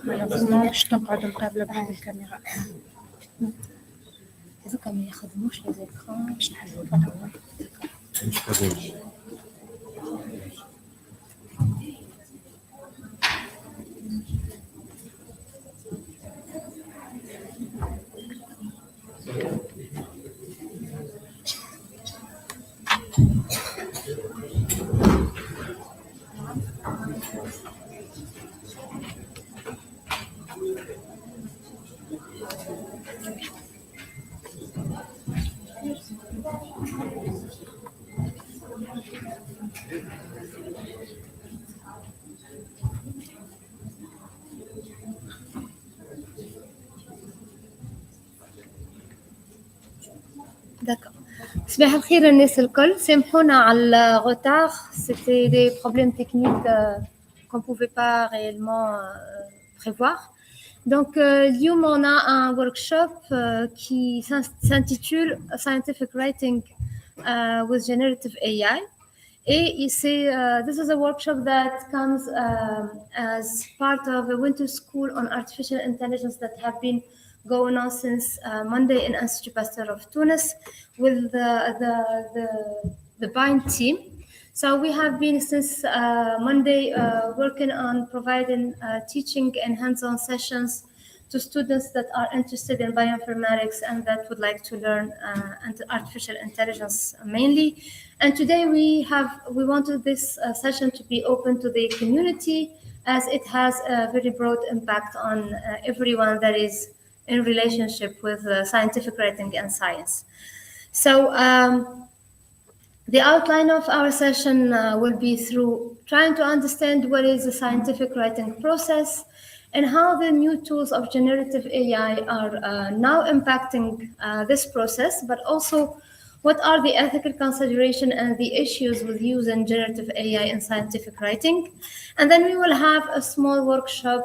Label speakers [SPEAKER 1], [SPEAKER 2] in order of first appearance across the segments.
[SPEAKER 1] malheureusement باش نقعد مقابلة بهذه الكاميرا
[SPEAKER 2] هذوك ما يخدموش لي زيكران
[SPEAKER 1] باش نحلوا فقط
[SPEAKER 2] D'accord. صباح الخير الناس الكل، سامحونا على الغوتار، c'était des problèmes techniques qu'on pouvait pas réellement prévoir. Donc اليوم on a un workshop qui s'intitule Scientific Writing with Generative AI. Et this is a workshop that comes as part of a winter school on artificial intelligence that have been going on since Monday in Institut Pasteur of Tunis with the BIND team. So we have been since Monday working on providing teaching and hands-on sessions to students that are interested in bioinformatics and that would like to learn artificial intelligence mainly. And today we wanted this session to be open to the community as it has a very broad impact on everyone that is in relationship with scientific writing and science. So the outline of our session will be through trying to understand what is the scientific writing process and how the new tools of generative AI are now impacting this process, but also what are the ethical considerations and the issues with using generative AI in scientific writing. And then we will have a small workshop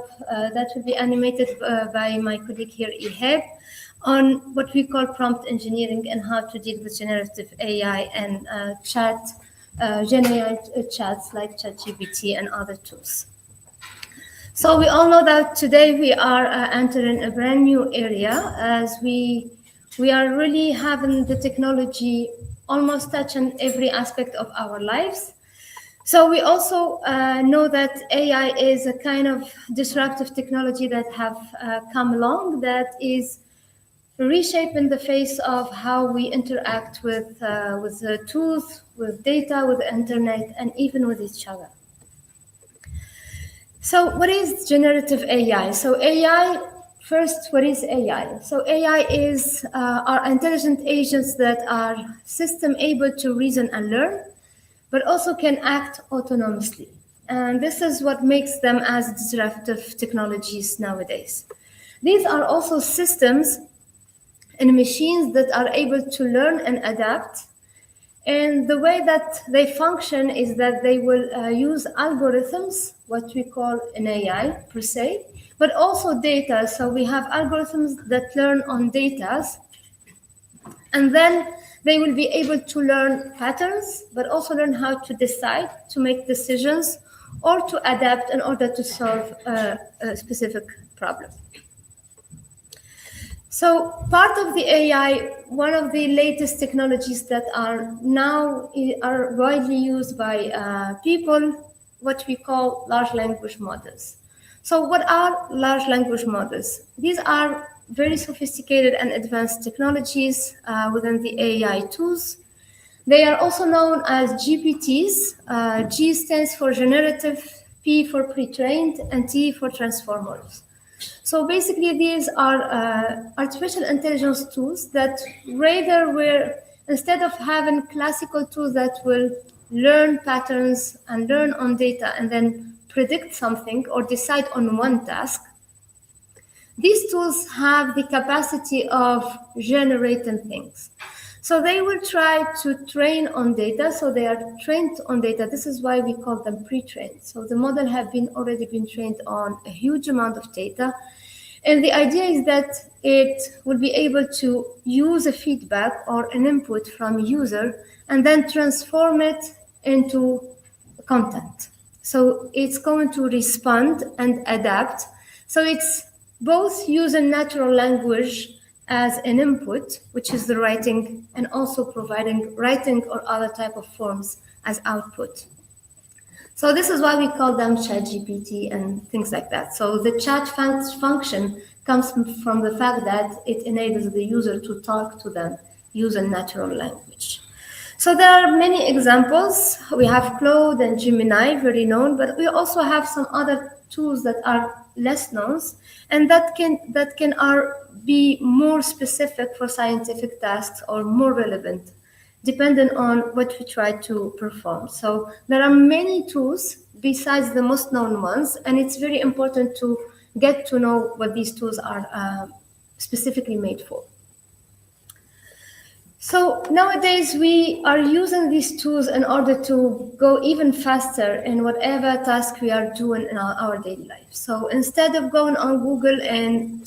[SPEAKER 2] that will be animated by my colleague here, Ihab, on what we call prompt engineering and how to deal with generative AI and generate chats like ChatGPT and other tools. So we all know that today we are entering a brand new area as we are really having the technology almost touching every aspect of our lives. So we also know that AI is a kind of disruptive technology that have come along that is reshaping the face of how we interact with the tools, with data, with the internet, and even with each other. So what is generative AI? So AI, first, what is AI? So AI is our intelligent agents that are system able to reason and learn, but also can act autonomously. And this is what makes them as disruptive technologies nowadays. These are also systems and machines that are able to learn and adapt. And the way that they function is that they will use algorithms, what we call an AI per se, but also data. So we have algorithms that learn on data, and then they will be able to learn patterns, but also learn how to decide, to make decisions, or to adapt in order to solve a specific problem. So part of the AI, one of the latest technologies that are now widely used by people, what we call large language models. So what are large language models? These are very sophisticated and advanced technologies within the AI tools. They are also known as GPTs. G stands for generative, P for pre-trained, and T for transformers. So basically, these are artificial intelligence tools that rather instead of having classical tools that will learn patterns and learn on data and then predict something or decide on one task, these tools have the capacity of generating things. So they will try to train on data. So they are trained on data. This is why we call them pre-trained. So the model have already been trained on a huge amount of data. And the idea is that it will be able to use a feedback or an input from a user and then transform it into content. So it's going to respond and adapt. So it's both using natural language as an input, which is the writing, and also providing writing or other type of forms as output. So this is why we call them ChatGPT and things like that. So the chat function comes from the fact that it enables the user to talk to them using natural language. So there are many examples. We have Claude and Gemini, very known, but we also have some other tools that are less known and that can be more specific for scientific tasks or more relevant, depending on what we try to perform. So there are many tools besides the most known ones, and it's very important to get to know what these tools are specifically made for. So nowadays we are using these tools in order to go even faster in whatever task we are doing in our daily life. So instead of going on Google and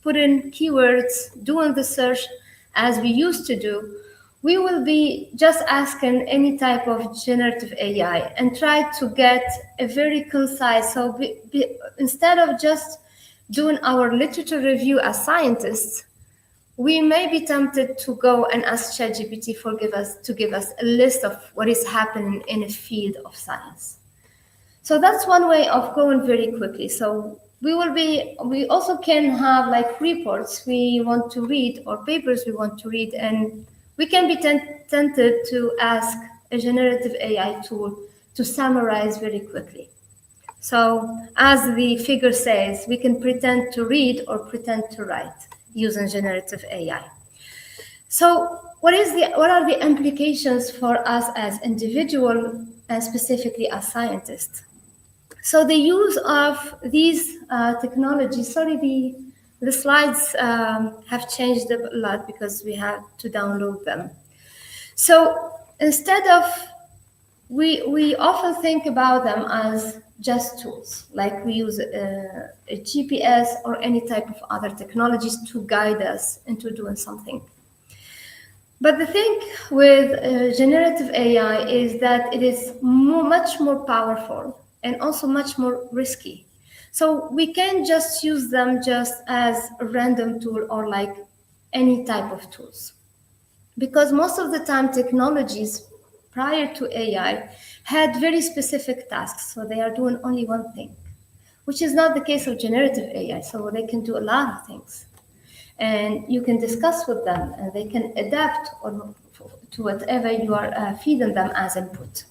[SPEAKER 2] putting keywords, doing the search as we used to do, we will be just asking any type of generative AI and try to get a very concise. So instead of just doing our literature review as scientists, we may be tempted to go and ask ChatGPT to give us a list of what is happening in a field of science. So that's one way of going very quickly. So we also can have like reports we want to read or papers we want to read, and we can be tempted to ask a generative AI tool to summarize very quickly. So as the figure says, we can pretend to read or pretend to write using generative AI. So what are the implications for us as individuals and specifically as scientists? So the use of these technologies, sorry, the slides have changed a lot because we had to download them. So instead of, we often think about them as just tools, like we use a GPS or any type of other technologies to guide us into doing something. But the thing with generative AI is that it is much more powerful and also much more risky. So we can't just use them just as a random tool or like any type of tools. Because most of the time technologies prior to AI had very specific tasks. So they are doing only one thing, which is not the case of generative AI. So they can do a lot of things. And you can discuss with them and they can adapt to whatever you are feeding them as input.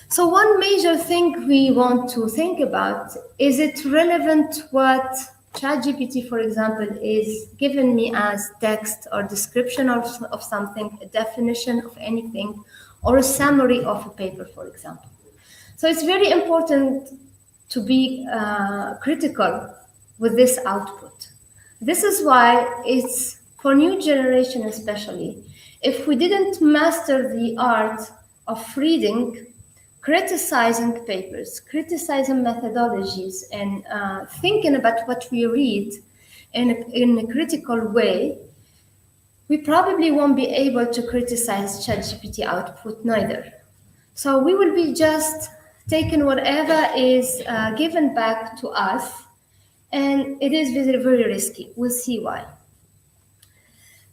[SPEAKER 2] So one major thing we want to think about, is it relevant what ChatGPT, for example, is giving me as text or description of something, a definition of anything, or a summary of a paper, for example. So it's very important to be critical with this output. This is why it's, for new generation especially, if we didn't master the art of reading, criticizing papers, criticizing methodologies, and thinking about what we read in a critical way, we probably won't be able to criticize ChatGPT output neither. So we will be just taking whatever is given back to us, and it is very, very risky. We'll see why.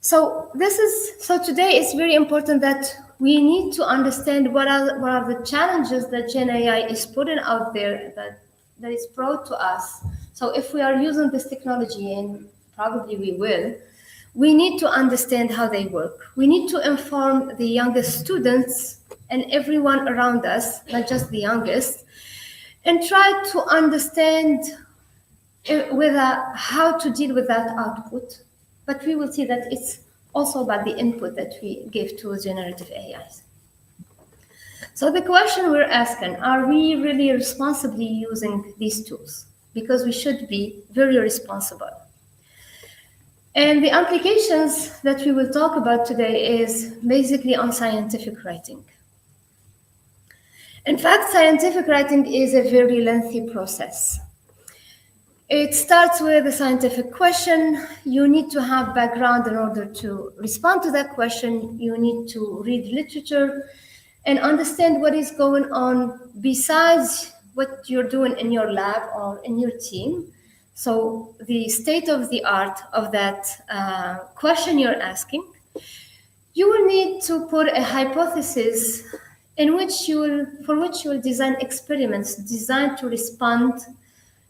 [SPEAKER 2] So today it's very important that we need to understand what are the challenges that Gen AI is putting out there that is brought to us. So if we are using this technology, and probably we will, we need to understand how they work. We need to inform the youngest students and everyone around us, not just the youngest, and try to understand how to deal with that output. But we will see that it's also about the input that we give to generative AIs. So the question we're asking, are we really responsibly using these tools? Because we should be very responsible. And the applications that we will talk about today is basically on scientific writing. In fact, scientific writing is a very lengthy process. It starts with a scientific question. You need to have background in order to respond to that question. You need to read literature. and understand what is going on besides what you're doing in your lab or in your team. So the state of the art of that question you're asking. You will need to put a hypothesis for which you will design experiments designed to respond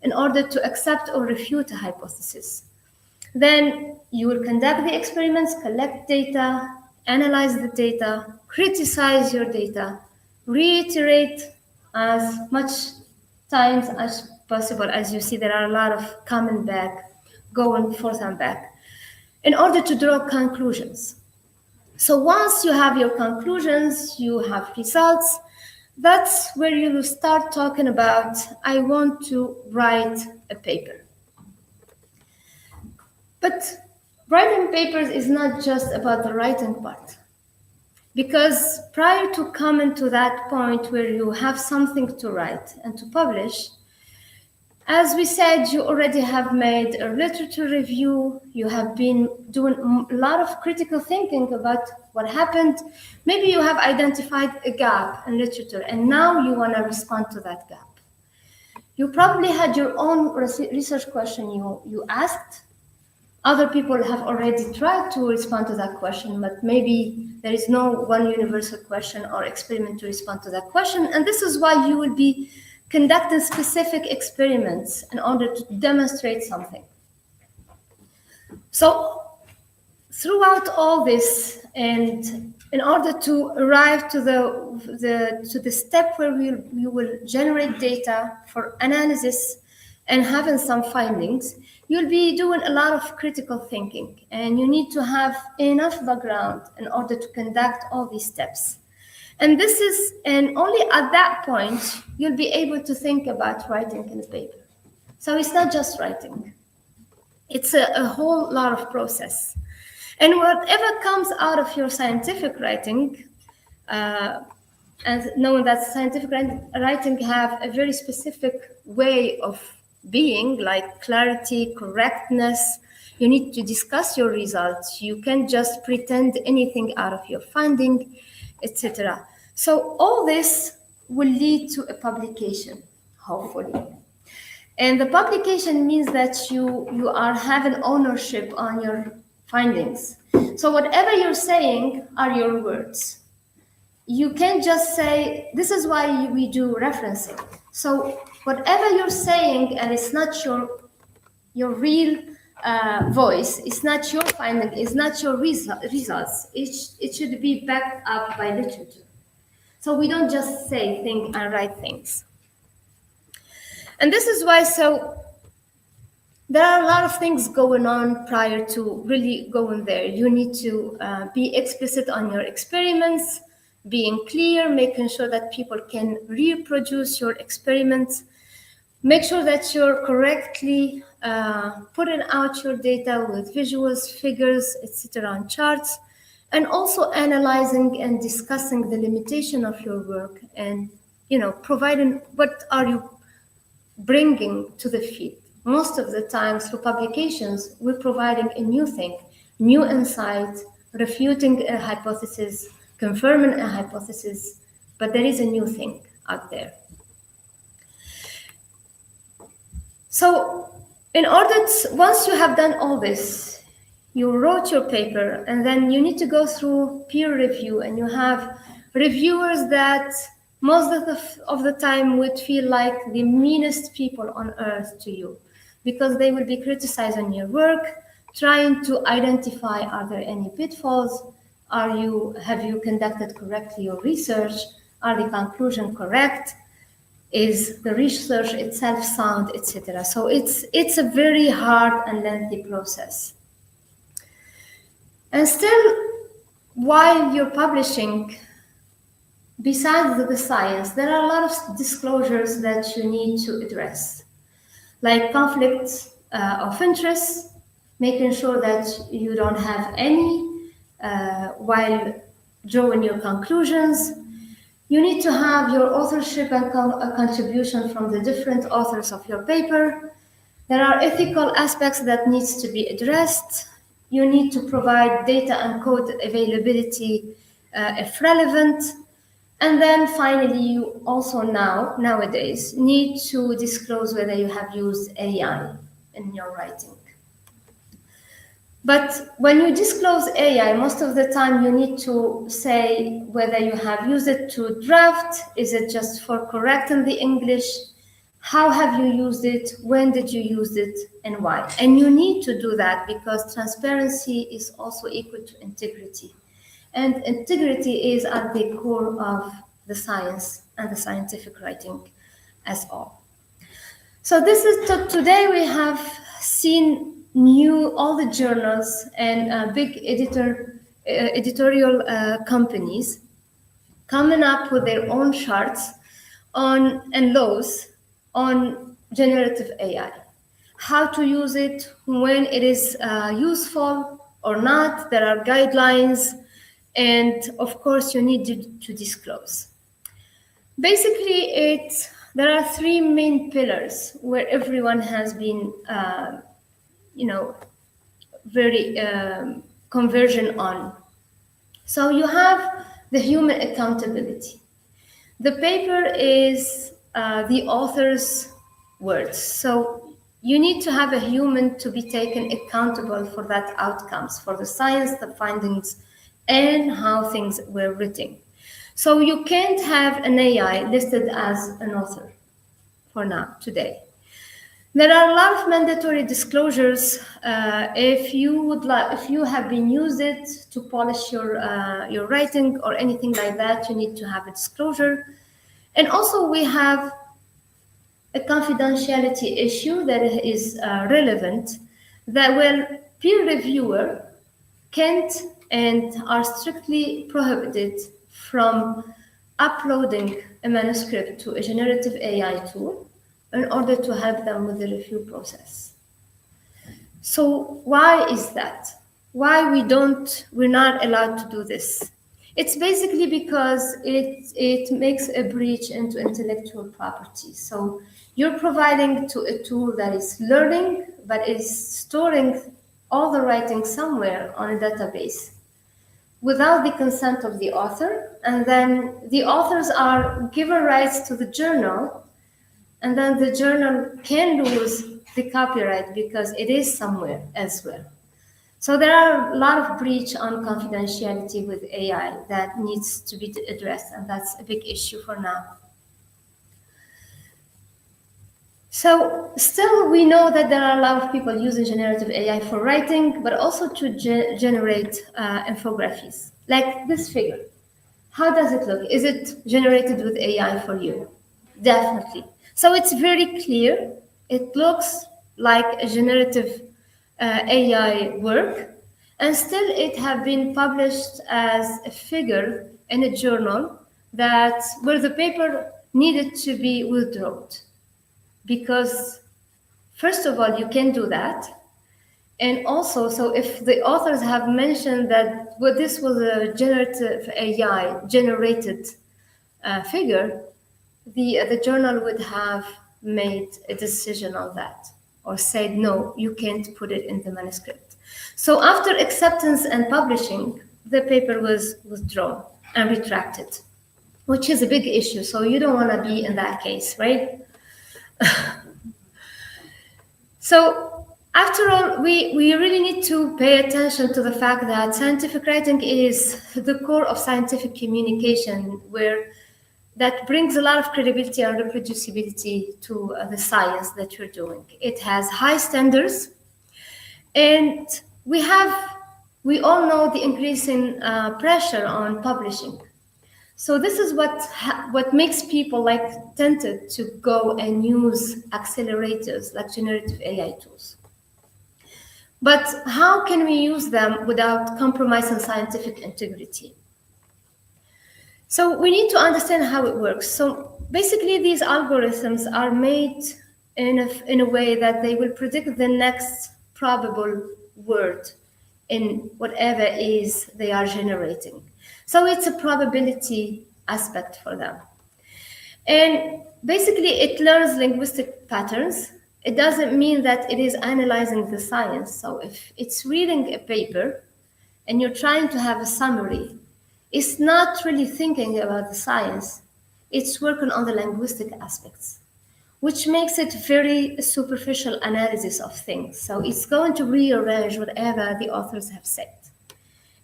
[SPEAKER 2] in order to accept or refute a hypothesis. Then you will conduct the experiments, collect data, analyze the data, criticize your data, reiterate as much times as possible. As you see, there are a lot of coming back, going forth and back, in order to draw conclusions. So once you have your conclusions, you have results, that's where you will start talking about, I want to write a paper. But writing papers is not just about the writing part. Because prior to coming to that point where you have something to write and to publish, as we said, you already have made a literature review, you have been doing a lot of critical thinking about what happened. Maybe you have identified a gap in literature, and now you want to respond to that gap. You probably had your own research question you asked. Other people have already tried to respond to that question, but maybe there is no one universal question or experiment to respond to that question. And this is why you will be conducting specific experiments in order to demonstrate something. So throughout all this, and in order to arrive to the step where you will generate data for analysis and having some findings, you'll be doing a lot of critical thinking, and you need to have enough background in order to conduct all these steps. And only at that point, you'll be able to think about writing in a paper. So it's not just writing. It's a whole lot of process. And whatever comes out of your scientific writing, and knowing that scientific writing have a very specific way of being, like clarity, correctness, you need to discuss your results. You can't just pretend anything out of your finding, etc. So all this will lead to a publication, hopefully. And the publication means that you are having ownership on your findings. So whatever you're saying are your words. You can't just say, this is why we do referencing. So whatever you're saying, and it's not your real voice, it's not your finding, it's not your results, it should be backed up by literature. So we don't just say things and write things. And this is why, so there are a lot of things going on prior to really going there. You need to be explicit on your experiments, being clear, making sure that people can reproduce your experiments, make sure that you're correctly putting out your data with visuals, figures, etc. on charts, and also analyzing and discussing the limitation of your work and, providing what are you bringing to the field. Most of the time through publications, we're providing a new thing, new insight, refuting a hypothesis, confirming a hypothesis, but there is a new thing out there. So once you have done all this, you wrote your paper, and then you need to go through peer review, and you have reviewers that most of the time would feel like the meanest people on earth to you, because they will be criticizing your work, trying to identify, are there any pitfalls? Have you conducted correctly your research? Are the conclusions correct? Is the research itself sound, etc.? So it's a very hard and lengthy process. And still, while you're publishing, besides the science, there are a lot of disclosures that you need to address, like conflicts of interest, making sure that you don't have any while drawing your conclusions. You need to have your authorship and a contribution from the different authors of your paper. There are ethical aspects that needs to be addressed. You need to provide data and code availability if relevant. And then finally, you also nowadays need to disclose whether you have used AI in your writing. But when you disclose AI, most of the time you need to say whether you have used it to draft, is it just for correcting the English, how have you used it, when did you use it, and why? And you need to do that because transparency is also equal to integrity. And integrity is at the core of the science and the scientific writing as all. So this is today we have seen all the journals and big editorial companies coming up with their own charts and laws on generative AI. How to use it, when it is useful or not. There are guidelines, and of course you need to disclose. Basically, there are three main pillars where everyone has been very conversion on. So you have the human accountability. The paper is the author's words. So you need to have a human to be taken accountable for that outcomes, for the science, the findings, and how things were written. So you can't have an AI listed as an author for now, today. There are a lot of mandatory disclosures. If you have been used it to polish your writing or anything like that, you need to have a disclosure. And also we have a confidentiality issue that is relevant, that where peer reviewer can't and are strictly prohibited from uploading a manuscript to a generative AI tool in order to help them with the review process. So why is that? Why we're not allowed to do this? It's basically because it makes a breach into intellectual property. So you're providing to a tool that is learning, but is storing all the writing somewhere on a database without the consent of the author. And then the authors are given rights to the journal, and then the journal can lose the copyright because it is somewhere elsewhere. So there are a lot of breach on confidentiality with AI that needs to be addressed, and that's a big issue for now. So still, we know that there are a lot of people using generative AI for writing, but also to generate infographies, like this figure. How does it look? Is it generated with AI for you? Definitely. So it's very clear. It looks like a generative AI work, and still it have been published as a figure in a journal where the paper needed to be withdrawn. Because first of all, you can do that. And also, so if the authors have mentioned that this was a generative AI generated figure, the journal would have made a decision on that or said, no, you can't put it in the manuscript. So after acceptance and publishing, the paper was withdrawn and retracted, which is a big issue. So you don't want to be in that case, right? So after all, we really need to pay attention to the fact that scientific writing is the core of scientific communication, that brings a lot of credibility and reproducibility to the science that you're doing. It has high standards, and we all know the increasing pressure on publishing. So this is what makes people tempted to go and use accelerators like generative AI tools. But how can we use them without compromising scientific integrity? So we need to understand how it works. So basically, these algorithms are made in a way that they will predict the next probable word in whatever is they are generating. So it's a probability aspect for them. And basically, it learns linguistic patterns. It doesn't mean that it is analyzing the science. So if it's reading a paper and you're trying to have a summary, It's not really thinking about the science. It's working on the linguistic aspects, which makes it very superficial analysis of things. So it's going to rearrange whatever the authors have said.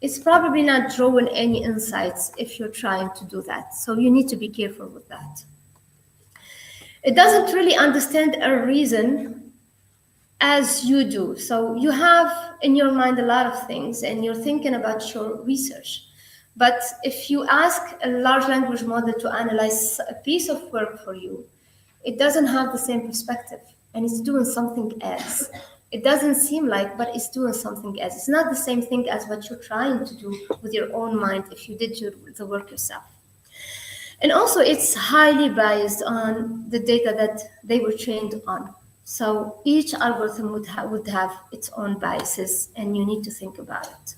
[SPEAKER 2] It's probably not drawing any insights if you're trying to do that. So you need to be careful with that. It doesn't really understand a reason as you do. So you have in your mind a lot of things and you're thinking about your research. But if you ask a large language model to analyze a piece of work for you, it doesn't have the same perspective and it's doing something else. It doesn't seem like, but it's doing something else. It's not the same thing as what you're trying to do with your own mind if you did the work yourself. And also it's highly biased on the data that they were trained on. So each algorithm would have its own biases and you need to think about it.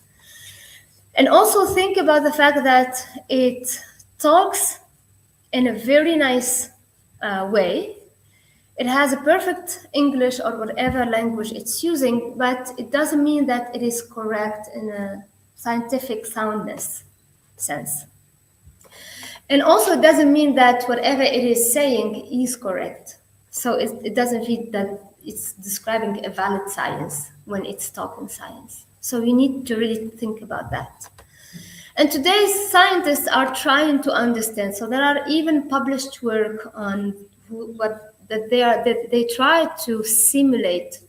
[SPEAKER 2] And also think about the fact that it talks in a very nice way. It has a perfect English or whatever language it's using, but it doesn't mean that it is correct in a scientific soundness sense. And also it doesn't mean that whatever it is saying is correct. So it doesn't mean that it's describing a valid science when it's talking science. So you need to really think about that. And today's scientists are trying to understand. So there are even published work on they try to simulate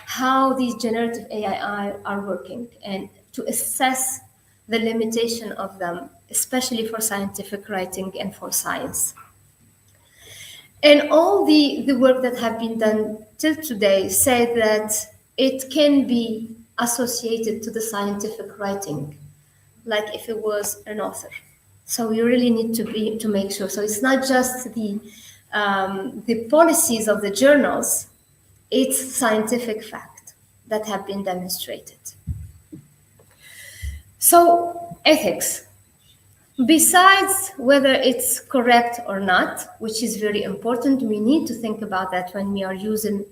[SPEAKER 2] how these generative AI are working and to assess the limitation of them, especially for scientific writing and for science. And all the work that have been done till today say that it can be associated to the scientific writing, like if it was an author. So you really need to make sure. So it's not just the policies of the journals, it's scientific fact that have been demonstrated. So ethics. Besides whether it's correct or not, which is very important, we need to think about that when we are using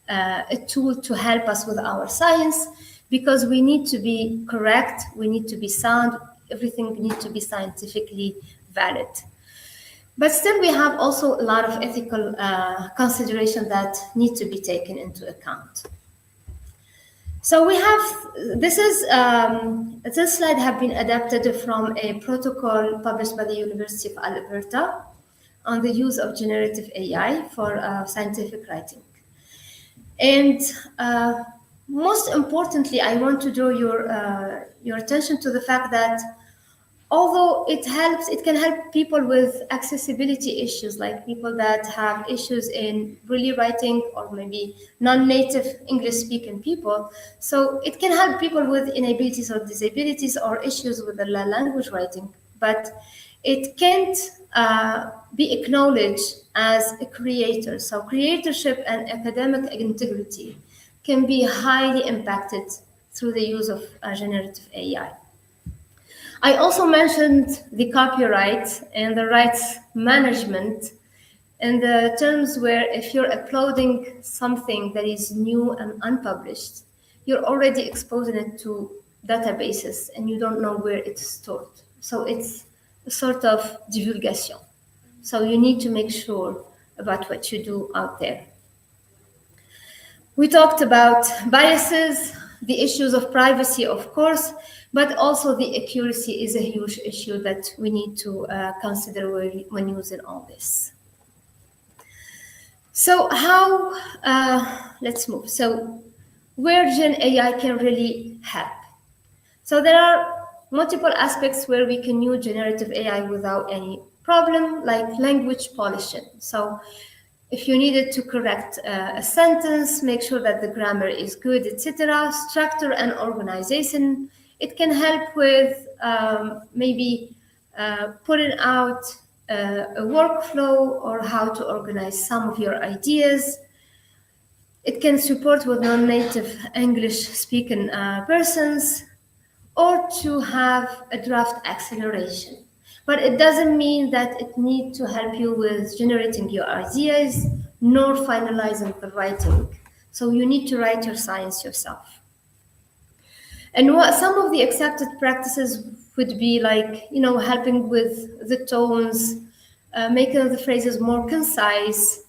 [SPEAKER 2] a tool to help us with our science, because we need to be correct, we need to be sound, everything needs to be scientifically valid. But still, we have also a lot of ethical considerations that need to be taken into account. So we have, this slide have been adapted from a protocol published by the University of Alberta on the use of generative AI for scientific writing. And most importantly, I want to draw your attention to the fact that although it can help people with accessibility issues, like people that have issues in really writing or maybe non-native English-speaking people. So it can help people with inabilities or disabilities or issues with the language writing, but it can't be acknowledged as a creator. So creatorship and academic integrity can be highly impacted through the use of generative AI. I also mentioned the copyright and the rights management in the terms where if you're uploading something that is new and unpublished, you're already exposing it to databases and you don't know where it's stored. So it's a sort of divulgation. So you need to make sure about what you do out there. We talked about biases, the issues of privacy, of course, but also the accuracy is a huge issue that we need to consider when using all this. So how, let's move. So where Gen AI can really help. So there are multiple aspects where we can use generative AI without any problem, like language polishing. So if you needed to correct a sentence, make sure that the grammar is good, etc. Structure and organization. It can help with maybe putting out a workflow or how to organize some of your ideas. It can support with non-native English-speaking persons, or to have a draft acceleration. But it doesn't mean that it needs to help you with generating your ideas, nor finalizing the writing. So you need to write your science yourself. And what some of the accepted practices would be like, helping with the tones, making the phrases more concise,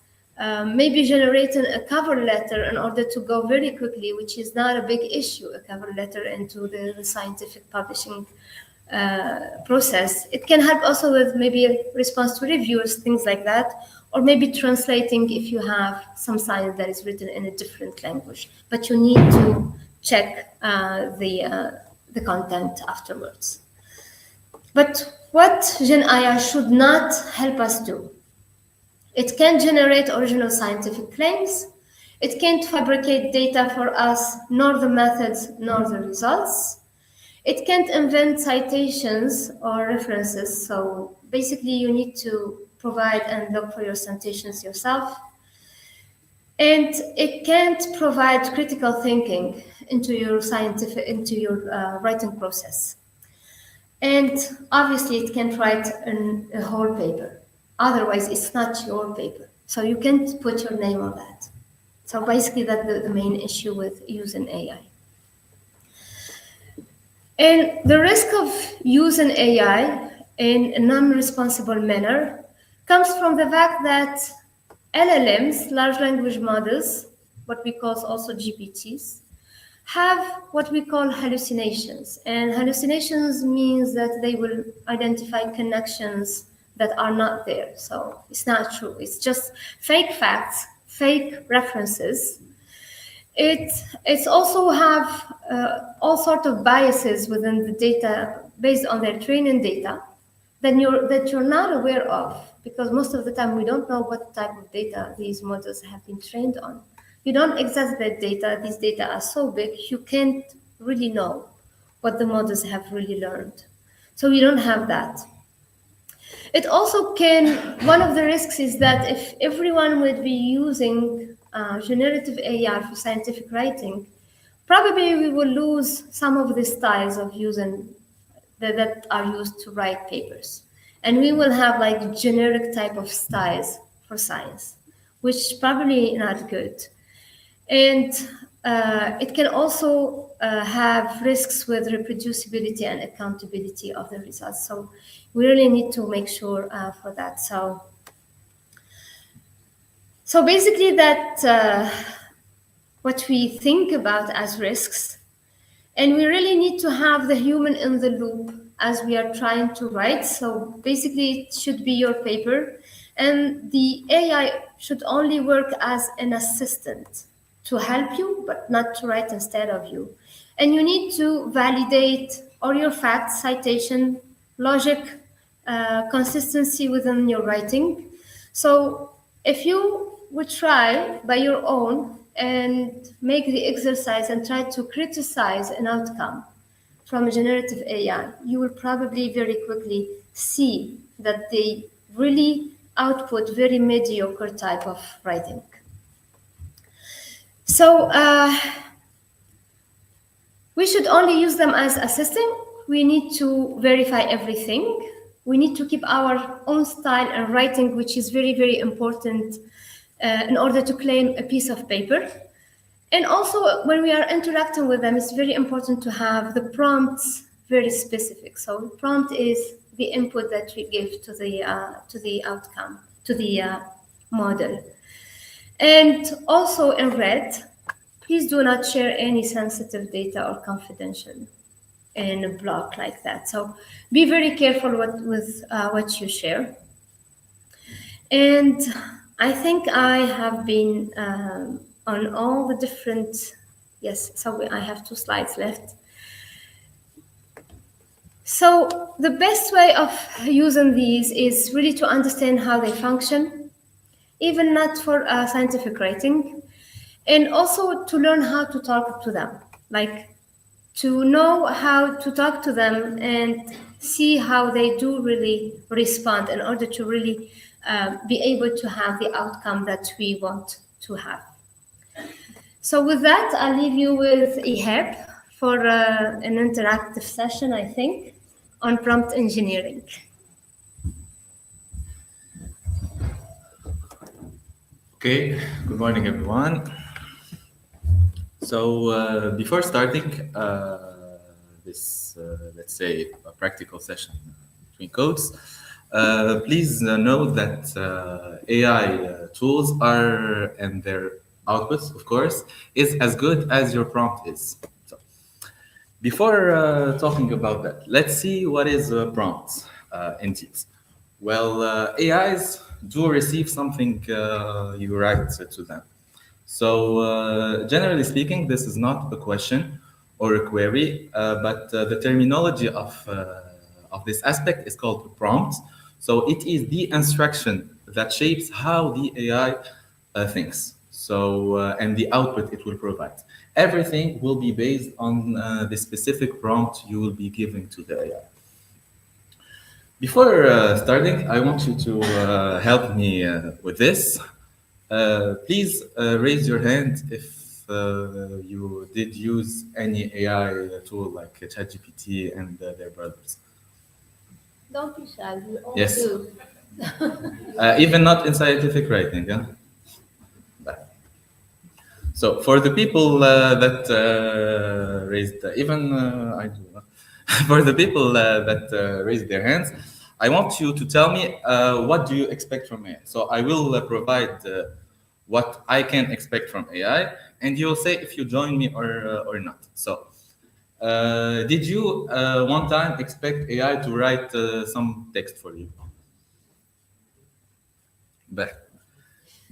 [SPEAKER 2] maybe generating a cover letter in order to go very quickly, which is not a big issue, a cover letter into the scientific publishing process. It can help also with maybe a response to reviewers, things like that, or maybe translating if you have some science that is written in a different language, but you need to check the content afterwards. But what Gen AI should not help us do? It can't generate original scientific claims. It can't fabricate data for us, nor the methods, nor the results. It can't invent citations or references. So basically, you need to provide and look for your citations yourself. And it can't provide critical thinking into your writing process. And obviously, it can't write a whole paper. Otherwise, it's not your paper. So you can't put your name on that. So basically, that's the main issue with using AI. And the risk of using AI in a non-responsible manner comes from the fact that LLMs, large language models, what we call also GPTs, have what we call hallucinations. And hallucinations means that they will identify connections that are not there. So it's not true. It's just fake facts, fake references. It's also have all sorts of biases within the data based on their training data that you're not aware of, because most of the time we don't know what type of data these models have been trained on. You don't access that data. These data are so big, you can't really know what the models have really learned. So we don't have that. It also one of the risks is that if everyone would be using generative AI for scientific writing, probably we will lose some of the styles of using that are used to write papers. And we will have like generic type of styles for science, which is probably not good. And it can also have risks with reproducibility and accountability of the results. So we really need to make sure for that. So basically that what we think about as risks, and we really need to have the human in the loop as we are trying to write. So basically it should be your paper, and the AI should only work as an assistant to help you, but not to write instead of you. And you need to validate all your facts, citation, logic, consistency within your writing. So if you would try by your own and make the exercise and try to criticize an outcome from a generative AI, you will probably very quickly see that they really output very mediocre type of writing. So we should only use them as assisting. We need to verify everything. We need to keep our own style and writing, which is very, very important in order to claim a piece of paper. And also, when we are interacting with them, it's very important to have the prompts very specific. So the prompt is the input that we give to the outcome, to the model. And also in red, please do not share any sensitive data or confidential in a block like that. So be very careful with what you share. And I think I have been on all the different, yes, so I have 2 slides left. So the best way of using these is really to understand how they function, even not for scientific writing, and also to learn how to talk to them, like to know how to talk to them and see how they do really respond in order to really be able to have the outcome that we want to have. So with that, I'll leave you with Ihab for an interactive session, I think, on prompt engineering.
[SPEAKER 3] Okay, good morning, everyone. So before starting this this, let's say, a practical session between codes. Please know that AI tools are, and their outputs, of course, is as good as your prompt is. So, before talking about that, let's see what is a prompt indeed. Well, AIs do receive something you write to them. So generally speaking, this is not a question or a query, but the terminology of this aspect is called a prompt. So it is the instruction that shapes how the AI thinks. So and the output it will provide. Everything will be based on the specific prompt you will be giving to the AI. Before starting, I want you to help me with this. Please raise your hand if you did use any AI tool like ChatGPT and their brothers.
[SPEAKER 2] Don't be shy, we all
[SPEAKER 3] Yes.
[SPEAKER 2] do.
[SPEAKER 3] Even not in scientific writing, yeah? So for the people that raised, I do, for the people that raised their hands, I want you to tell me what do you expect from AI. So I will provide what I can expect from AI, and you'll say if you join me or not. So did you one time expect AI to write some text for you? But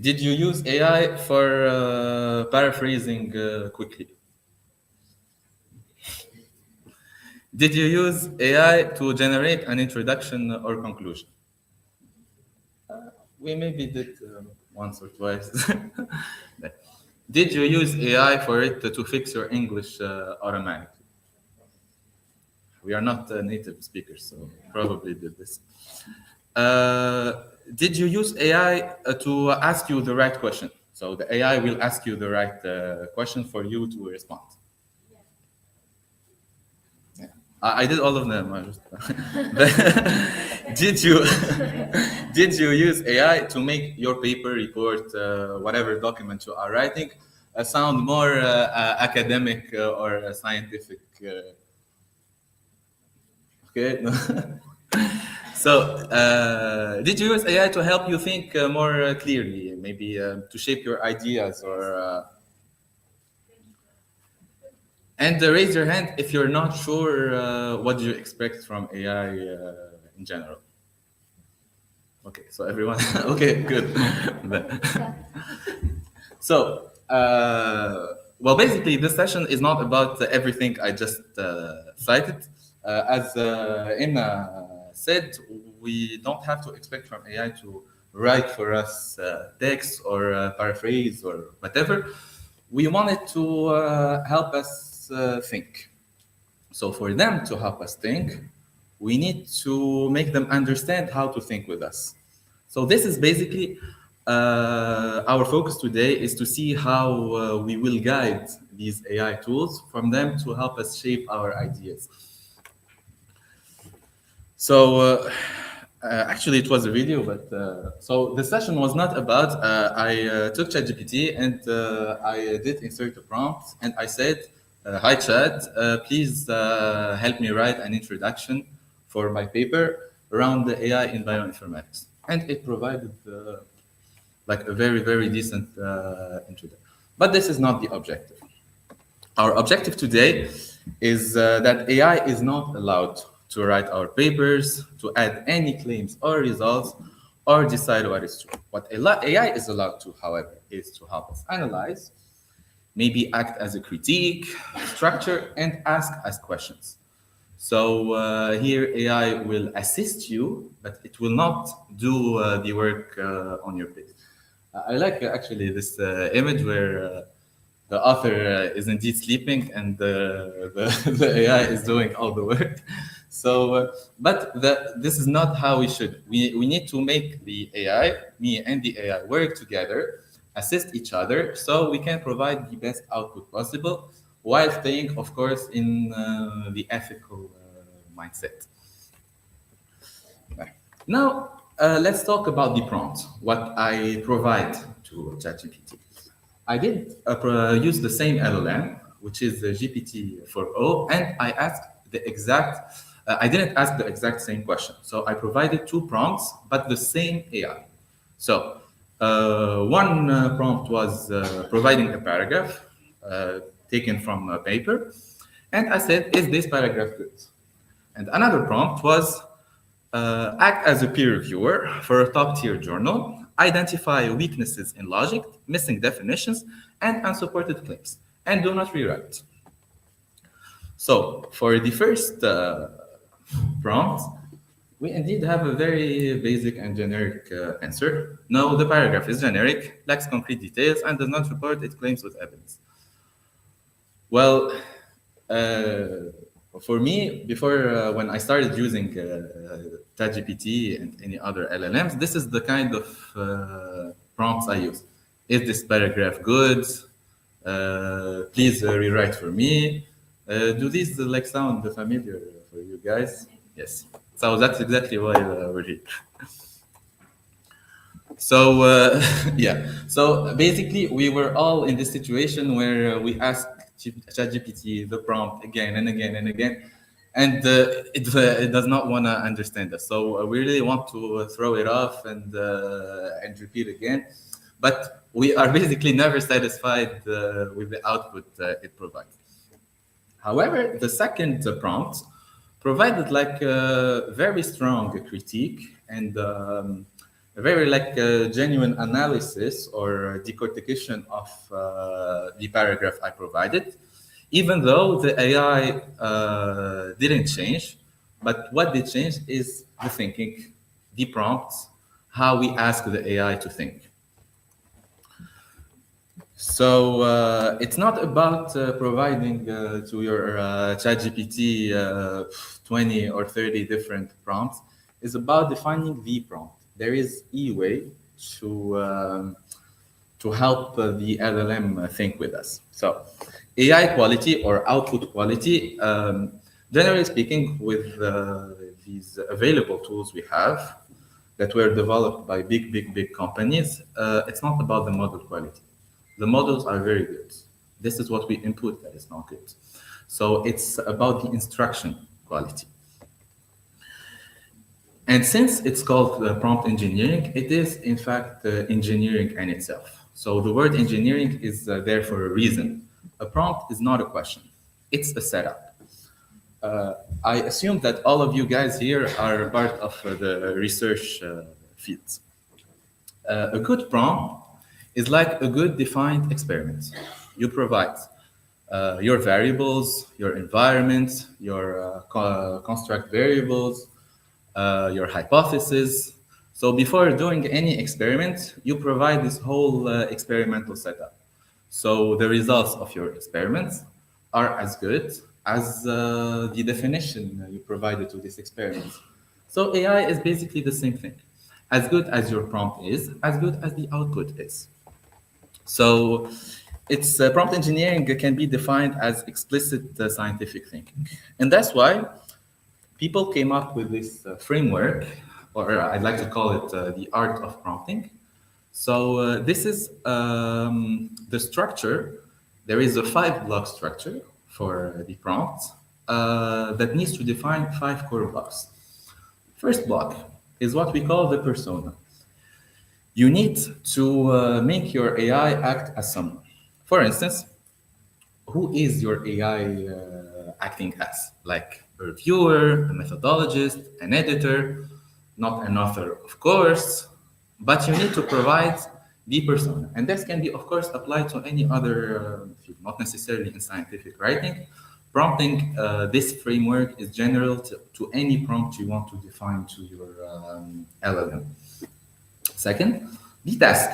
[SPEAKER 3] did you use AI for paraphrasing quickly? Did you use AI to generate an introduction or conclusion? We maybe did once or twice. Did you use AI for it to fix your English automatically? We are not native speakers, so probably did this. Did you use AI to ask you the right question? So the AI will ask you the right question for you to respond. Yeah. I did all of them. Did you use AI to make your paper, report, whatever document you are writing, sound more academic or scientific? Okay. So, did you use AI to help you think more clearly, maybe to shape your ideas, or? And raise your hand if you're not sure what do you expect from AI in general. Okay, so everyone. Okay, good. So, well, basically, this session is not about everything I just cited. As Emma said, we don't have to expect from AI to write for us text or paraphrase or whatever. We want it to help us think. So for them to help us think, we need to make them understand how to think with us. So this is basically our focus today, is to see how we will guide these AI tools from them to help us shape our ideas. So actually it was a video, but so the session was not about, I took ChatGPT and I did insert a prompt and I said, hi Chat, please help me write an introduction for my paper around the AI in bioinformatics. And it provided like a very, very decent introduction. But this is not the objective. Our objective today is that AI is not allowed to write our papers, to add any claims or results, or decide what is true. What AI is allowed to, however, is to help us analyze, maybe act as a critique, structure, and ask us questions. So here AI will assist you, but it will not do the work on your page. I like actually this image where the author is indeed sleeping and the AI is doing all the work. So, but this is not how we should. We need to make the AI, me and the AI, work together, assist each other, so we can provide the best output possible, while staying, of course, in the ethical mindset. Now, let's talk about the prompt, what I provide to ChatGPT. I did use the same LLM, which is GPT-4o, and I asked the exact, I didn't ask the exact same question. So I provided 2 prompts, but the same AI. So one prompt was providing a paragraph taken from a paper. And I said, is this paragraph good? And another prompt was act as a peer reviewer for a top-tier journal, identify weaknesses in logic, missing definitions, and unsupported claims, and do not rewrite. So for the first prompt, we indeed have a very basic and generic answer. No, the paragraph is generic, lacks concrete details, and does not support its claims with evidence. Well, for me, before when I started using ChatGPT and any other LLMs, this is the kind of prompts I use. Is this paragraph good? Please rewrite for me. Do these like sound familiar for you guys? Yes. So that's exactly why we're here. So yeah. So basically, we were all in this situation where we asked ChatGPT the prompt again and again and again, and it does not want to understand us. So we really want to throw it off and repeat again, but we are basically never satisfied with the output it provides. However, the second prompt provided like a very strong critique and a very like genuine analysis or decortication of the paragraph I provided, even though the AI didn't change. But what did change is the thinking, the prompts, how we ask the AI to think. So it's not about providing to your ChatGPT 20 or 30 different prompts. It's about defining the prompt. There is a way to help the LLM think with us. So AI quality or output quality, generally speaking, with these available tools we have that were developed by big companies, it's not about the model quality. The models are very good. This is what we input that is not good. So it's about the instruction quality. And since it's called prompt engineering, it is in fact engineering in itself. So the word engineering is there for a reason. A prompt is not a question. It's a setup. I assume that all of you guys here are part of the research fields. A good prompt is like a good defined experiment. You provide your variables, your environment, your construct variables, your hypothesis. So before doing any experiment, you provide this whole experimental setup. So the results of your experiments are as good as the definition you provided to this experiment. So AI is basically the same thing. As good as your prompt is, as good as the output is. So it's prompt engineering can be defined as explicit scientific thinking. And that's why people came up with this framework, or I'd like to call it the art of prompting. So this is the structure. There is a 5-block structure for the prompt that needs to define 5 core blocks. First block is what we call the persona. You need to make your AI act as someone. For instance, who is your AI acting as? Like a reviewer, a methodologist, an editor, not an author, of course, but you need to provide the persona. And this can be, of course, applied to any other field, not necessarily in scientific writing. Prompting, this framework is general to any prompt you want to define to your LLM. Second, the task.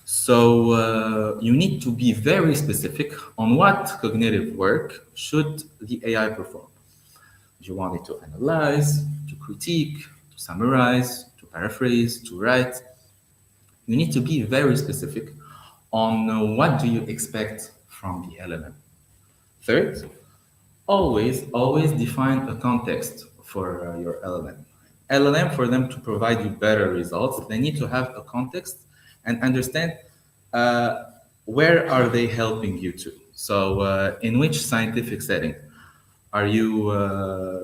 [SPEAKER 3] So you need to be very specific on what cognitive work should the AI perform. You want it to analyze, to critique, to summarize, to paraphrase, to write. You need to be very specific on what do you expect from the LLM. Third, always define a context for your LLM. LLM, for them to provide you better results, they need to have a context and understand where are they helping you to. So in which scientific setting? Are you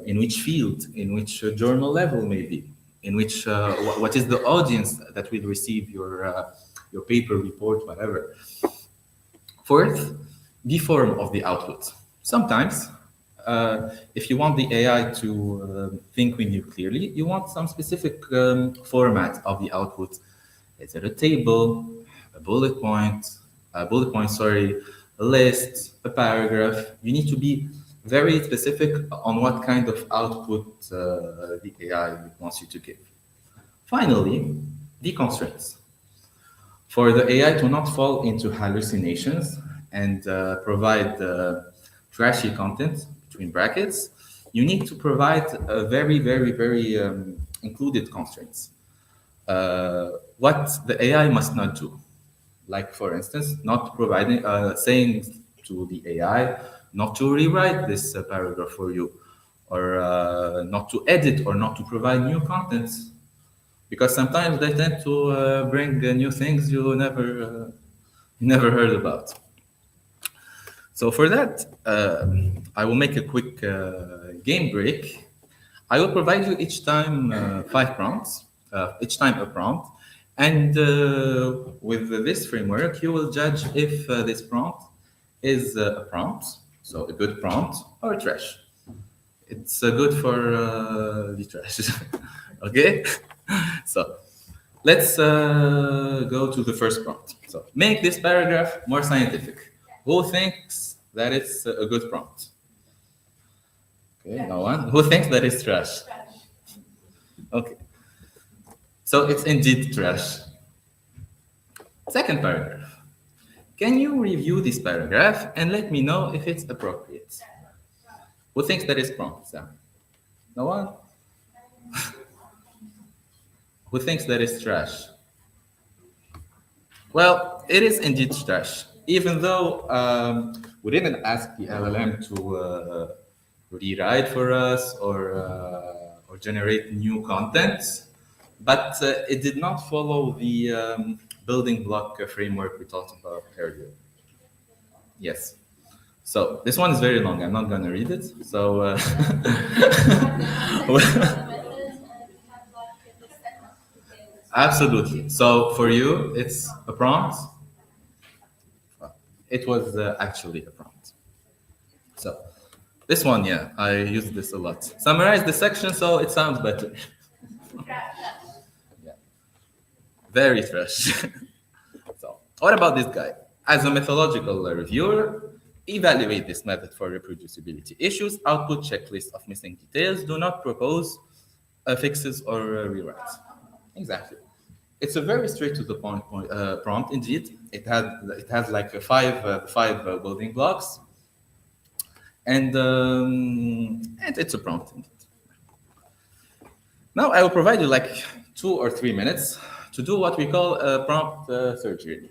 [SPEAKER 3] in which field, in which journal level maybe, in which, what is the audience that will receive your paper, report, whatever. Fourth, the form of the output. Sometimes, if you want the AI to think with you clearly, you want some specific format of the output. Is it a table, a bullet point, a list, a paragraph? You need to be very specific on what kind of output the AI wants you to give. Finally, the constraints. For the AI to not fall into hallucinations and provide trashy content, between brackets, you need to provide a very included constraints. What the AI must not do. Like, for instance, not providing, saying to the AI not to rewrite this paragraph for you, or not to edit, or not to provide new contents, because sometimes they tend to bring new things you never heard about. So for that, I will make a quick game break. I will provide you each time 5 prompts, each time a prompt. And with this framework, you will judge if this prompt is a prompt, so a good prompt, or trash. It's good for the trash. Okay? So let's go to the first prompt. So make this paragraph more scientific. Who thinks that it's a good prompt? Okay, no one. Who thinks that it's trash? Okay. So it's indeed trash. Second paragraph. Can you review this paragraph and let me know if it's appropriate? Who thinks that is prompt, Sam? No one? Who thinks that is trash? Well, it is indeed trash, even though we didn't ask the LLM to rewrite for us or generate new content, but it did not follow the building block framework we talked about earlier. Yes. So this one is very long. I'm not going to read it. So absolutely. So for you, it's a prompt. It was actually a prompt. So this one, yeah, I use this a lot. Summarize the section so it sounds better. Yeah. Very fresh. So what about this guy? As a methodological reviewer, evaluate this method for reproducibility issues, output checklist of missing details, do not propose fixes or rewrites. Exactly. It's a very straight to the point prompt. Indeed, it has like five building blocks, and it's a prompt. Indeed. Now I will provide you like 2 or 3 minutes to do what we call a prompt surgery.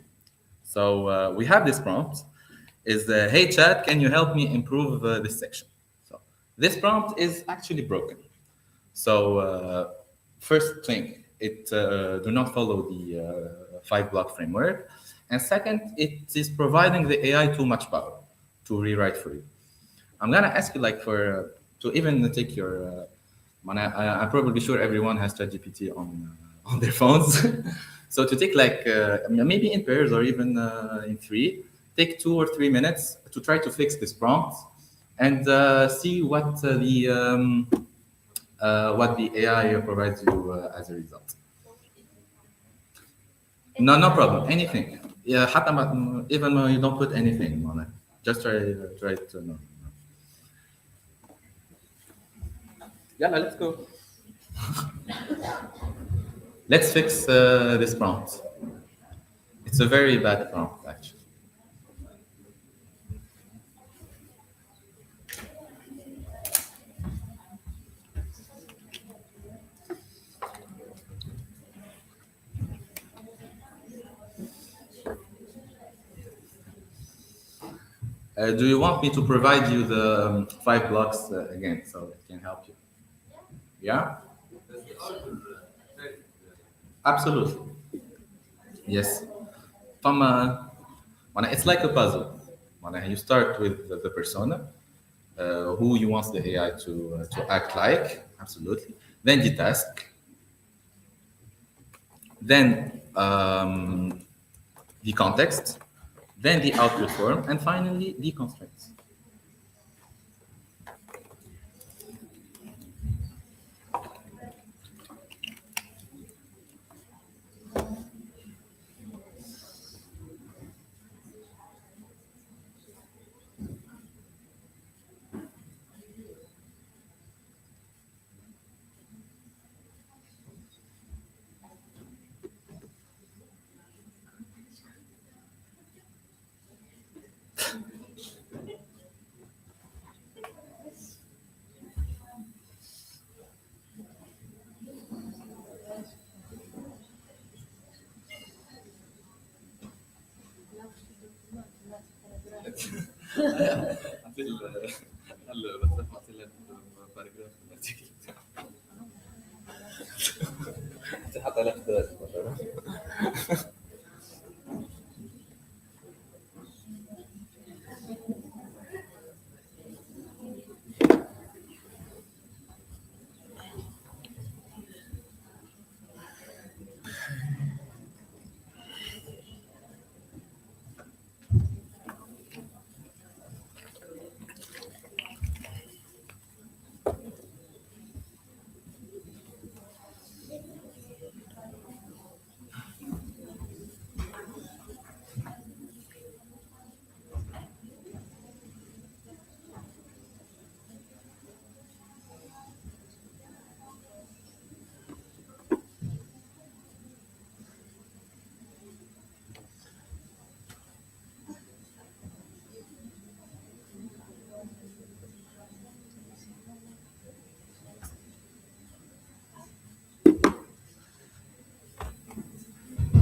[SPEAKER 3] So we have this prompt. Is hey chat, can you help me improve this section? So this prompt is actually broken. So first thing, it do not follow the 5-block framework, and second, it is providing the AI too much power to rewrite for you. I'm gonna ask you like to even take your. I'm probably sure everyone has ChatGPT on their phones. So to take like maybe in pairs or even in 3. Take 2 or 3 minutes to try to fix this prompt and see what the AI provides you as a result. No problem. Anything. Yeah, even though you don't put anything on it, just try to know. Yeah, let's go. Let's fix this prompt. It's a very bad prompt, actually. Do you want me to provide you the 5 blocks again so it can help you? Yeah? Absolutely. Yes. It's like a puzzle. You start with the persona, who you want the AI to act like, absolutely. Then the task. Then the context. Then the output form. And finally, the constraints.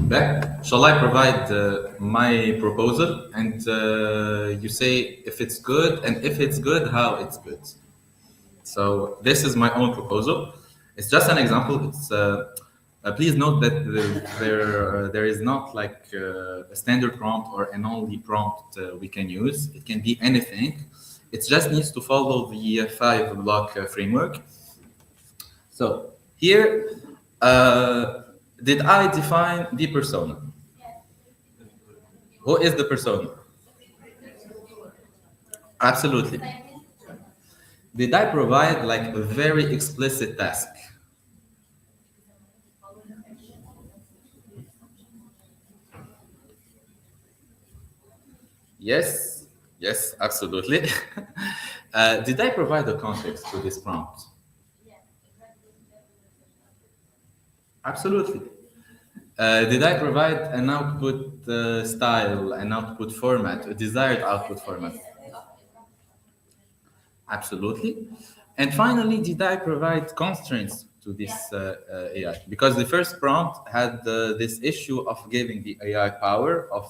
[SPEAKER 3] Back. Shall I provide my proposal and you say if it's good, and if it's good, how it's good? So this is my own proposal. It's just an example. It's please note that there is not like a standard prompt or an only prompt we can use. It can be anything. It just needs to follow the 5-block framework. So here, did I define the persona? Who is the persona? Absolutely. Did I provide like a very explicit task? Yes, yes, absolutely. Did I provide a context to this prompt? Absolutely. Did I provide an output style, an output format, a desired output format? Absolutely. And finally, did I provide constraints to this AI? Because the first prompt had this issue of giving the AI power of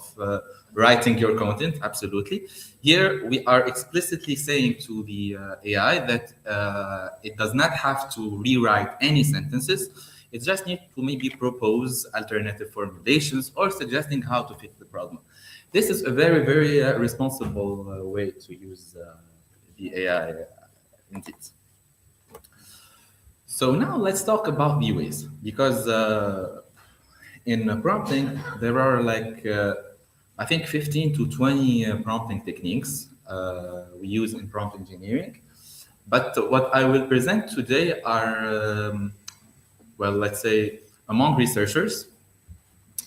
[SPEAKER 3] writing your content. Absolutely. Here, we are explicitly saying to the AI that it does not have to rewrite any sentences. It just needs to maybe propose alternative formulations or suggesting how to fix the problem. This is a very, very responsible way to use the AI indeed. So now let's talk about the ways, because in prompting, there are like, I think 15 to 20 prompting techniques we use in prompt engineering. But what I will present today are, well, let's say among researchers,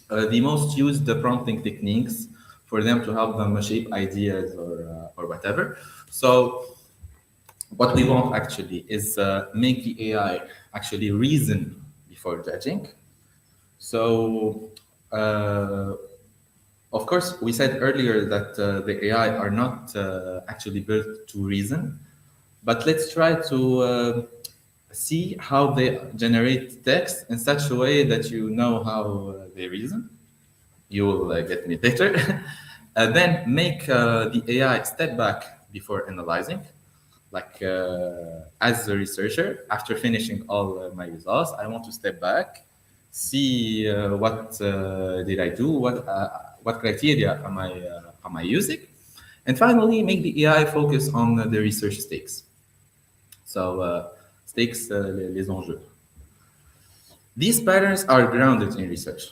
[SPEAKER 3] the most used prompting techniques for them to help them shape ideas or whatever. So what we want actually is make the AI actually reason before judging. So, of course, we said earlier that the AI are not actually built to reason, but let's try to see how they generate text in such a way that you know how they reason. You will get me later. Then make the AI step back before analyzing. Like as a researcher, after finishing all my results, I want to step back, see what did I do, what criteria am I using, And finally, make the AI focus on the research stakes. So stakes, les enjeux. These patterns are grounded in research.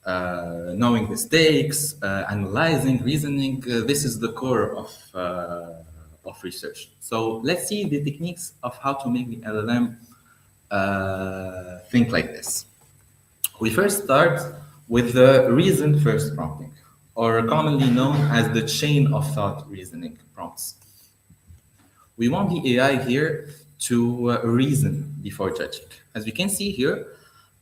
[SPEAKER 3] Knowing the stakes, analyzing, reasoning, this is the core of research. So let's see the techniques of how to make the LLM think like this. We first start with the reason first prompting, or commonly known as the chain of thought reasoning prompts. We want the AI here to reason before judging. As we can see here,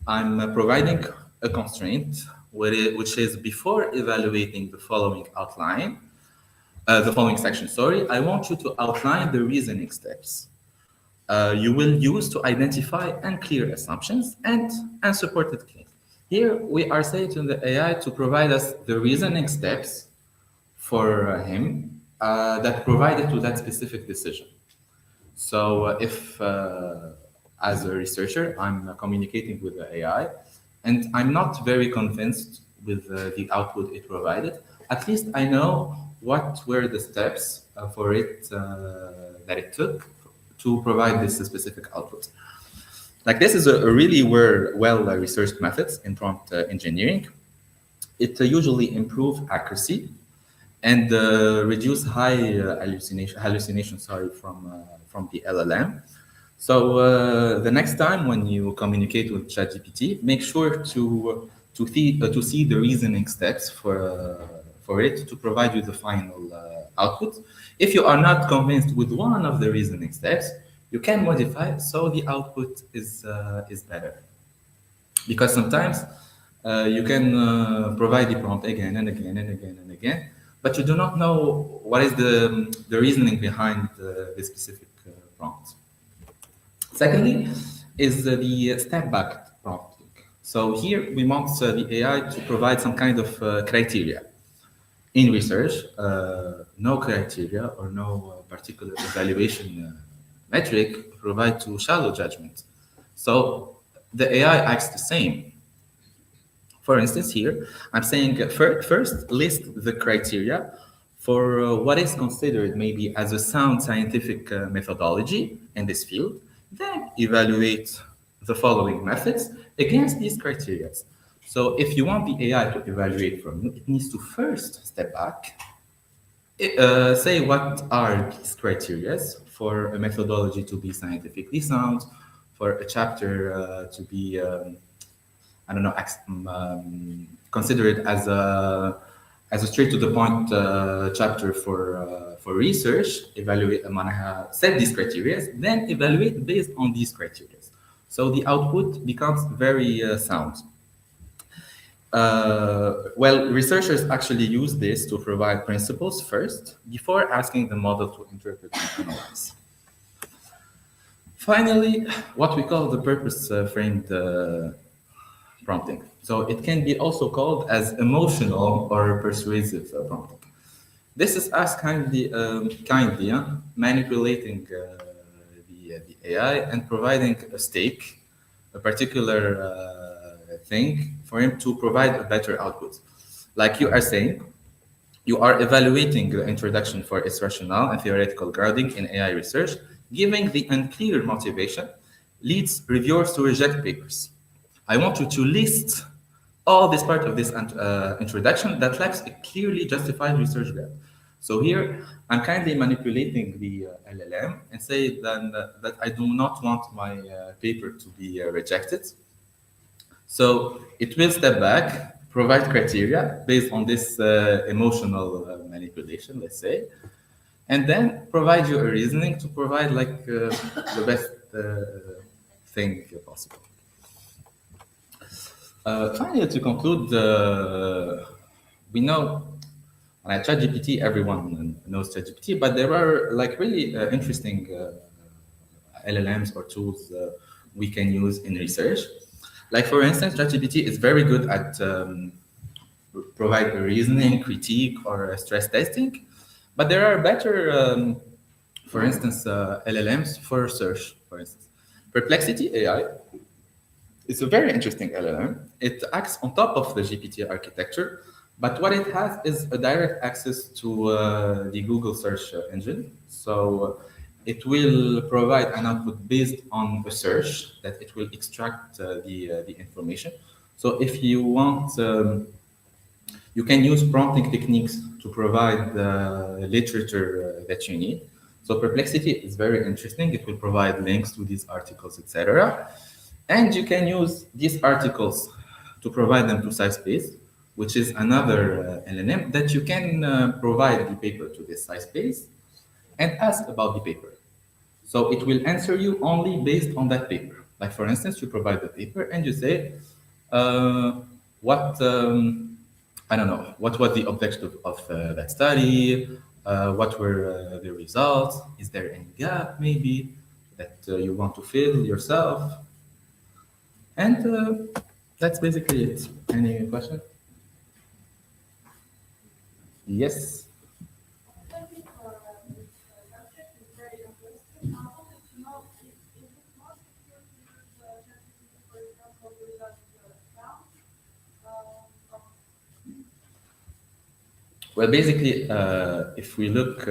[SPEAKER 3] I'm providing a constraint which is before evaluating the following outline, the following section, sorry, I want you to outline the reasoning steps you will use to identify unclear assumptions and unsupported claims. Here we are saying to the AI to provide us the reasoning steps for him that provided to that specific decision. So if as a researcher, I'm communicating with the AI and I'm not very convinced with the output it provided, at least I know what were the steps for it that it took to provide this specific output. Like this is a really well-researched methods in prompt engineering. It usually improves accuracy and reduce high hallucination from the LLM. So the next time when you communicate with ChatGPT, make sure to see the reasoning steps for it to provide you the final output. If you are not convinced with one of the reasoning steps, you can modify so the output is better. Because sometimes you can provide the prompt again and again and again and again, but you do not know what is the reasoning behind the specific prompt. Secondly, is the step back prompting. So here we want the AI to provide some kind of criteria. In research, no criteria or no particular evaluation metric provide to shallow judgment. So the AI acts the same. For instance, here, I'm saying first list the criteria for what is considered maybe as a sound scientific methodology in this field, then evaluate the following methods against these criteria. So if you want the AI to evaluate from you, it needs to first step back, say what are these criteria for a methodology to be scientifically sound, for a chapter to be, consider it as a straight to the point chapter for research. Evaluate, set these criteria, then evaluate based on these criteria. So the output becomes very sound. Well, researchers actually use this to provide principles first before asking the model to interpret and analyze. Finally, what we call the purpose-framed prompting. So it can be also called as emotional or persuasive prompting. This is us kindly manipulating the AI and providing a stake, a particular thing for him to provide a better output. Like you are saying, you are evaluating the introduction for its rationale and theoretical grounding in AI research, giving the unclear motivation leads reviewers to reject papers. I want you to list all this part of this introduction that lacks a clearly justified research ground. So here, I'm kindly manipulating the LLM and say then that I do not want my paper to be rejected. So it will step back, provide criteria based on this emotional manipulation, let's say, and then provide you a reasoning to provide like the best thing possible. Finally, to conclude, we know ChatGPT, everyone knows ChatGPT, but there are like really interesting LLMs or tools we can use in research. Like for instance, ChatGPT is very good at provide a reasoning, critique, or stress testing, but there are better, for instance, LLMs for search, for instance. Perplexity AI is a very interesting LLM. It acts on top of the GPT architecture, But what it has is a direct access to the Google search engine. So it will provide an output based on a search that it will extract the information. So if you want, you can use prompting techniques to provide the literature that you need. So Perplexity is very interesting. It will provide links to these articles, etc. And you can use these articles to provide them to SciSpace, which is another LLM that you can provide the paper to this SciSpace and ask about the paper. So it will answer you only based on that paper. Like for instance, you provide the paper and you say, I don't know, what was the objective of that study? What were the results? Is there any gap maybe that you want to fill yourself? And that's basically it. Any question? Yes. Well, basically, if we look,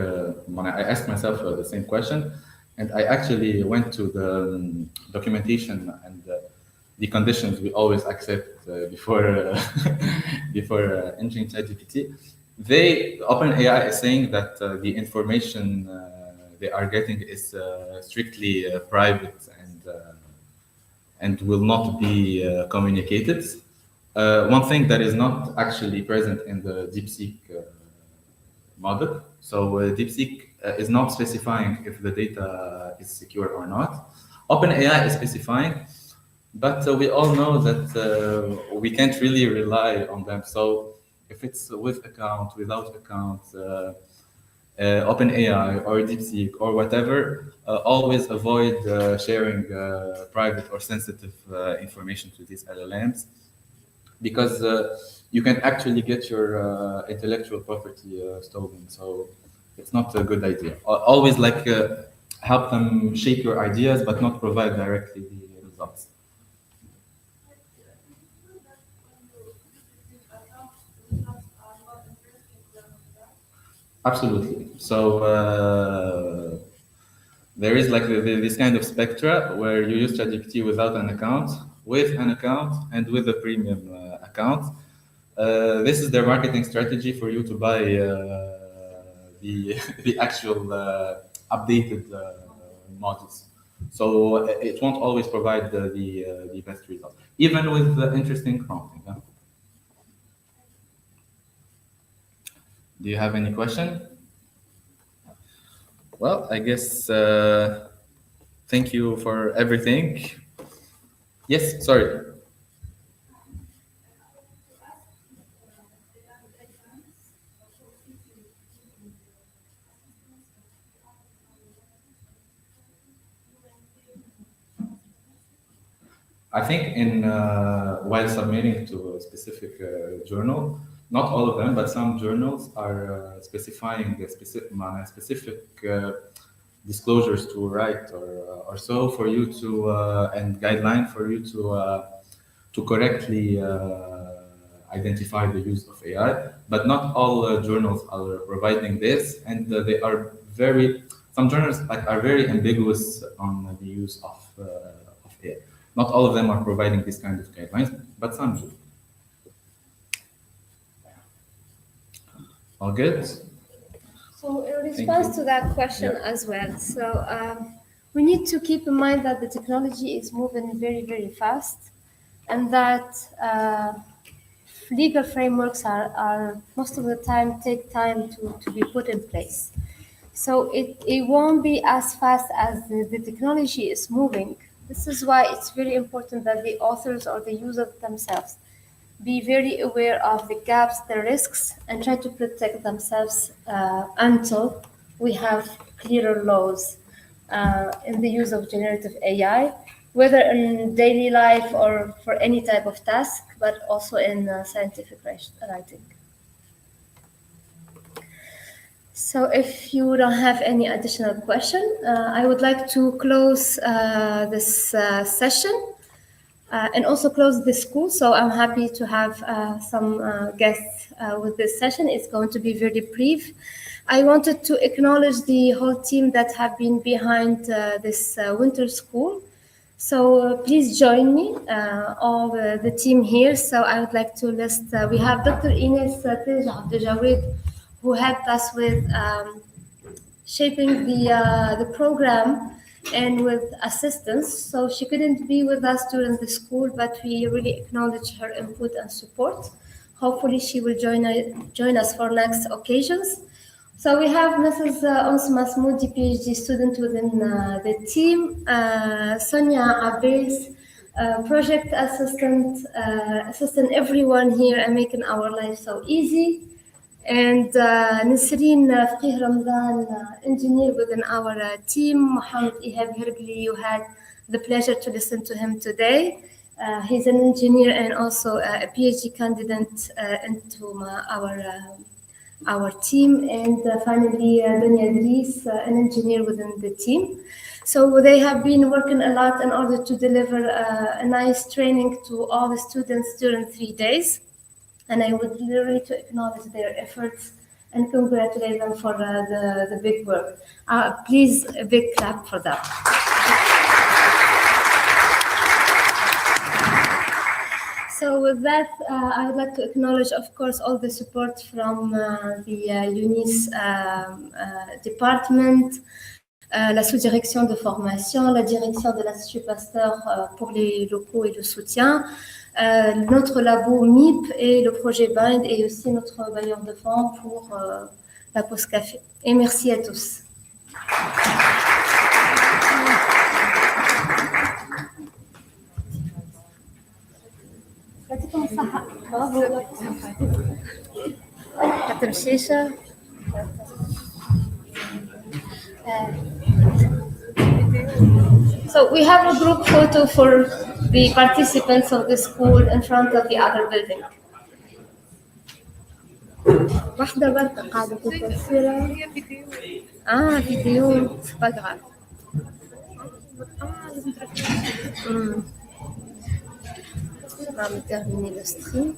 [SPEAKER 3] when I asked myself the same question, and I actually went to the documentation and the conditions we always accept before before entering ChatGPT. OpenAI is saying that the information they are getting is strictly private and will not be communicated. One thing that is not actually present in the DeepSeek model. So DeepSeek is not specifying if the data is secure or not. OpenAI is specifying, but we all know that we can't really rely on them. So if it's with account, without account, OpenAI or DeepSeek or whatever, always avoid sharing private or sensitive information to these LLMs, because you can actually get your intellectual property stolen. So it's not a good idea. Always like help them shape your ideas, but not provide directly the results. Absolutely. So there is like this kind of spectra where you use ChatGPT without an account, with an account, and with a premium account. This is their marketing strategy for you to buy the actual updated models. So it won't always provide the best results, even with interesting prompting. Huh? Do you have any question? Well, I guess thank you for everything. Yes, sorry. I think in while submitting to a specific journal, not all of them, but some journals are specifying a specific disclosures to write or so for you to and guideline for you to correctly identify the use of AI. But not all journals are providing this, and they are some journals are very ambiguous on the use of AI. Not all of them are providing this kind of guidelines, but some do. All good?
[SPEAKER 2] So in response to that question as well, so we need to keep in mind that the technology is moving very, very fast, and that legal frameworks are most of the time take time to be put in place. So it won't be as fast as the technology is moving. This is why it's very important that the authors or the users themselves be very aware of the gaps, the risks, and try to protect themselves until we have clearer laws in the use of generative AI, whether in daily life or for any type of task, but also in scientific writing. So if you don't have any additional question, I would like to close this session. and also close the school. So I'm happy to have some guests with this session. It's going to be very brief. I wanted to acknowledge the whole team that have been behind this winter school. So please join me, all the team here. So I would like to list, we have Dr. Ines Abdeljawed, who helped us with shaping the program and with assistance. So she couldn't be with us during the school, but we really acknowledge her input and support. Hopefully she will join us for next occasions. So we have Mrs. Ons Masmoudi, PhD student within the team, Sonia Abbes, project assistant everyone here and making our life so easy. And Nisreen Fqih Ramzan, engineer within our team. Mohammed Ihab Hirgli, you had the pleasure to listen to him today. He's an engineer and also a PhD candidate into our team. And finally, Dunya Dries, an engineer within the team. So they have been working a lot in order to deliver a nice training to all the students during 3 days. And I would really to acknowledge their efforts and congratulate them for the big work. Please, a big clap for that. So with that, I would like to acknowledge, of course, all the support from the UNIS department, la Sous-Direction de formation, la direction de l'Institut Pasteur pour les locaux et le soutien, notre labo MEEP et le projet Bind et aussi notre bailleur de fonds pour la pause café. Et merci à tous. So we have a group photo for the participants of the school in front of the other building. واحدة بس قاعدة تتصويرها. فيديو c'est pas grave. On va terminer le stream.